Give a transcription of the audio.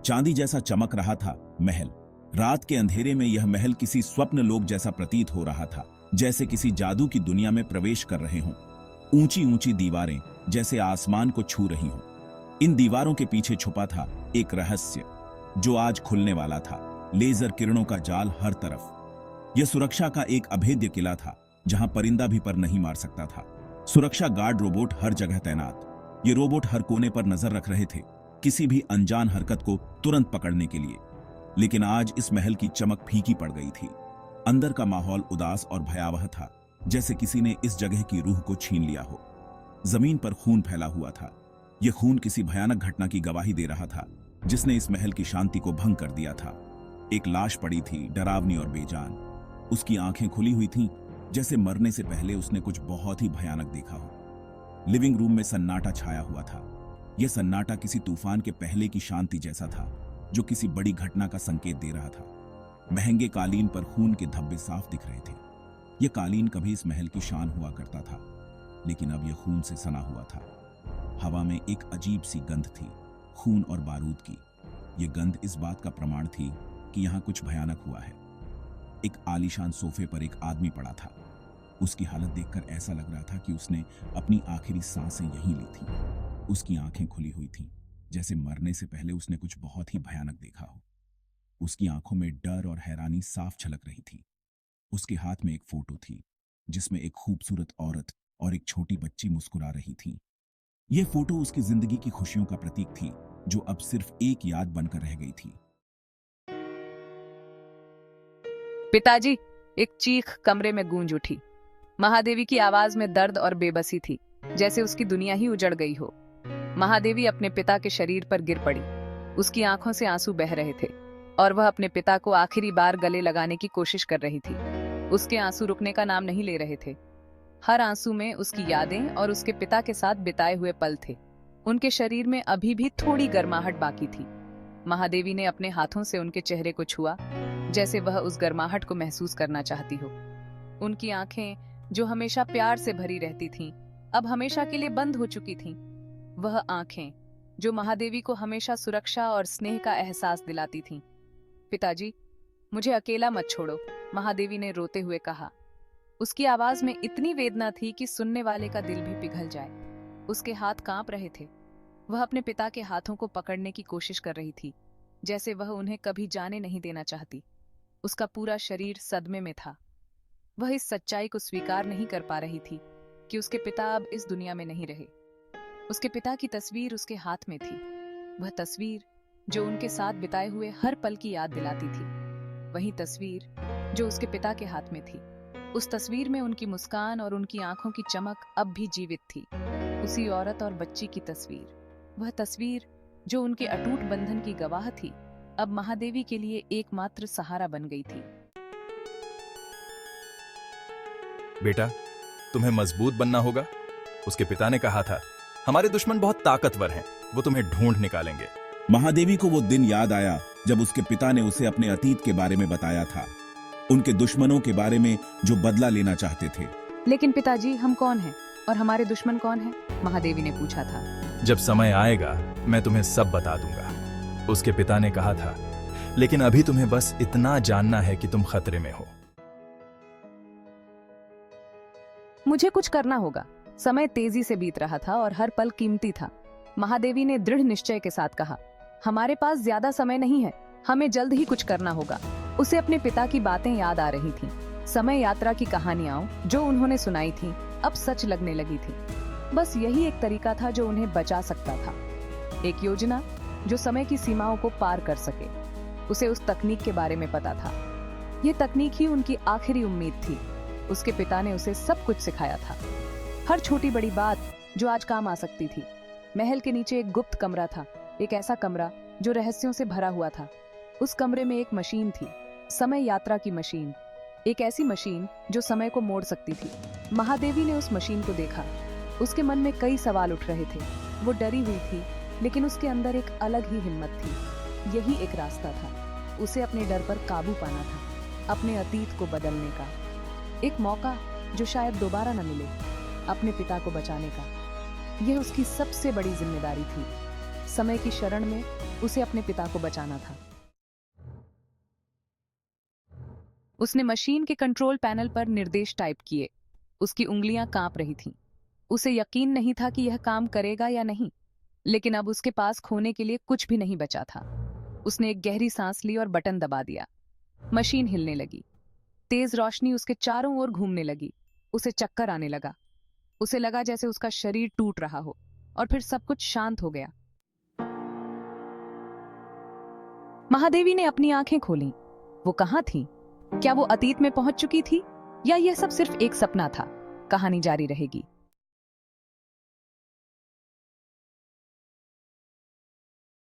चांदी जैसा चमक रहा था महल। रात के अंधेरे में यह महल किसी स्वप्न लोक जैसा प्रतीत हो रहा था, जैसे किसी जादू की दुनिया में प्रवेश कर रहे हों। ऊंची ऊंची दीवारें जैसे आसमान को छू रही हों। इन दीवारों के पीछे छुपा था एक रहस्य जो आज खुलने वाला था। लेजर किरणों का जाल हर तरफ। यह सुरक्षा का एक अभेद्य किला था जहां परिंदा भी पर नहीं मार सकता था। सुरक्षा गार्ड रोबोट हर जगह तैनात। ये रोबोट हर कोने पर नजर रख रहे थे, किसी भी अनजान हरकत को तुरंत पकड़ने के लिए। लेकिन आज इस महल की चमक फीकी पड़ गई थी। अंदर का माहौल उदास और भयावह था, जैसे किसी ने इस जगह की रूह को छीन लिया हो। जमीन पर खून फैला हुआ था। यह खून किसी भयानक घटना की गवाही दे रहा था जिसने इस महल की शांति को भंग कर दिया था। एक लाश पड़ी थी, डरावनी और बेजान। उसकी आंखें खुली हुई थीं, जैसे मरने से पहले उसने कुछ बहुत ही भयानक देखा हो। लिविंग रूम में सन्नाटा छाया हुआ था। यह सन्नाटा किसी तूफान के पहले की शांति जैसा था, जो किसी बड़ी घटना का संकेत दे रहा था। महंगे कालीन पर खून के धब्बे साफ दिख रहे थे। यह कालीन कभी इस महल की शान हुआ करता था, लेकिन अब यह खून से सना हुआ था। हवा में एक अजीब सी गंध थी, खून और बारूद की। यह गंध इस बात का प्रमाण थी कि यहाँ कुछ भयानक हुआ है। एक आलीशान सोफे पर एक आदमी पड़ा था। उसकी हालत देखकर ऐसा लग रहा था कि उसने अपनी आखिरी सांसें यहीं ली थी। उसकी आंखें खुली हुई थीं, जैसे मरने से पहले उसने कुछ बहुत ही भयानक देखा हो। उसकी आंखों में डर और हैरानी साफ झलक रही थी। उसके हाथ में एक फोटो थी, जिसमें एक खूबसूरत औरत और एक छोटी बच्ची मुस्कुरा रही थी। यह फोटो उसकी जिंदगी की खुशियों का प्रतीक थी, जो अब सिर्फ एक याद बनकर रह गई थी। पिताजी, एक चीख कमरे में गूंज उठी। महादेवी की आवाज में दर्द और बेबसी थी, जैसे उसकी दुनिया ही उजड़ गई हो। महादेवी अपने पिता के शरीर पर गिर पड़ी। उसकी आंखों से आंसू बह रहे थे और वह अपने पिता को आखिरी बार गले लगाने की कोशिश कर रही थी। उसके आंसू रुकने का नाम नहीं ले रहे थे। हर आंसू में उसकी यादें और उसके पिता के साथ बिताए हुए पल थे। उनके शरीर में अभी भी थोड़ी गर्माहट बाकी थी। महादेवी ने अपने हाथों से उनके चेहरे को छुआ, जैसे वह उस गर्माहट को महसूस करना चाहती हो। उनकी आंखें, जो हमेशा प्यार से भरी रहती थीं, अब हमेशा के लिए बंद हो चुकी थीं। वह आंखें, जो महादेवी को हमेशा सुरक्षा और स्नेह का एहसास दिलाती थीं। पिताजी, मुझे अकेला मत छोड़ो, महादेवी ने रोते हुए कहा। उसकी आवाज में इतनी वेदना थी कि सुनने वाले का दिल भी पिघल जाए। उसके हाथ कांप रहे थे। वह अपने पिता के हाथों को पकड़ने की कोशिश कर रही थी, जैसे वह उन्हें कभी जाने नहीं देना चाहती। उसका पूरा शरीर सदमे में था। वह इस सच्चाई को स्वीकार नहीं कर पा रही थी कि उसके पिता अब इस दुनिया में नहीं रहे। उसके पिता की तस्वीर उसके हाथ में थी, वह तस्वीर जो उनके साथ बिताए हुए हर पल की याद दिलाती थी। वही तस्वीर जो उसके पिता के हाथ में थी। उस तस्वीर में उनकी मुस्कान और उनकी आंखों की चमक अब भी जीवित थी। उसी औरत और बच्ची की तस्वीर, वह तस्वीर जो उनके अटूट बंधन की गवाह थी, अब महादेवी के लिए एकमात्र सहारा बन गई थी। बेटा, तुम्हें मजबूत बनना होगा। उसके पिता ने कहा था, हमारे दुश्मन बहुत ताकतवर हैं, वो तुम्हें ढूंढ निकालेंगे। महादेवी को वो दिन याद आया जब उसके पिता ने उसे अपने अतीत के बारे में बताया था, उनके दुश्मनों के बारे में जो बदला लेना चाहते थे। लेकिन पिताजी, हम कौन हैं और हमारे दुश्मन कौन हैं? महादेवी ने पूछा था। जब समय आएगा मैं तुम्हें सब बता दूंगा, उसके पिता ने कहा था। लेकिन अभी तुम्हें बस इतना जानना है कि तुम खतरे में हो। मुझे कुछ करना होगा। समय तेजी से बीत रहा था और हर पल कीमती था। महादेवी ने दृढ़ निश्चय के साथ कहा, हमारे पास ज्यादा समय नहीं है, हमें जल्द ही कुछ करना होगा। उसे अपने पिता की बातें याद आ रही थीं। समय यात्रा की कहानियां जो उन्होंने सुनाई थीं, अब सच लगने लगी थी। बस यही एक तरीका था जो उन्हें बचा सकता था, एक योजना जो समय की सीमाओं को पार कर सके। उसे उस तकनीक के बारे में पता था। ये तकनीक ही उनकी आखिरी उम्मीद थी। उसके पिता ने उसे सब कुछ सिखाया था, हर छोटी बड़ी बात जो आज काम आ सकती थी। महल के नीचे एक गुप्त कमरा था, एक ऐसा कमरा जो रहस्यों से भरा हुआ था। उस कमरे में एक मशीन थी, समय यात्रा की मशीन, एक ऐसी मशीन जो समय को मोड़ सकती थी। महादेवी ने उस मशीन को देखा। उसके मन में कई सवाल उठ रहे थे। वो डरी हुई थी, लेकिन उसके अंदर एक अलग ही हिम्मत थी। यही एक रास्ता था, उसे अपने डर पर काबू पाना था, अपने अतीत को बदलने का। एक मौका जो शायद दोबारा न मिले, अपने पिता को बचाने का। यह उसकी सबसे बड़ी जिम्मेदारी थी। समय की शरण में उसे अपने पिता को बचाना था। उसने मशीन के कंट्रोल पैनल पर निर्देश टाइप किए। उसकी उंगलियां कांप रही थीं। उसे यकीन नहीं था कि यह काम करेगा या नहीं, लेकिन अब उसके पास खोने के लिए कुछ भी नहीं बचा था। उसने एक गहरी सांस ली और बटन दबा दिया। मशीन हिलने लगी। तेज रोशनी उसके चारों ओर घूमने लगी। उसे चक्कर आने लगा। उसे लगा जैसे उसका शरीर टूट रहा हो, और फिर सब कुछ शांत हो गया। महादेवी ने अपनी आंखें खोलीं। वो कहां थी? क्या वो अतीत में पहुंच चुकी थी, या यह सब सिर्फ एक सपना था? कहानी जारी रहेगी।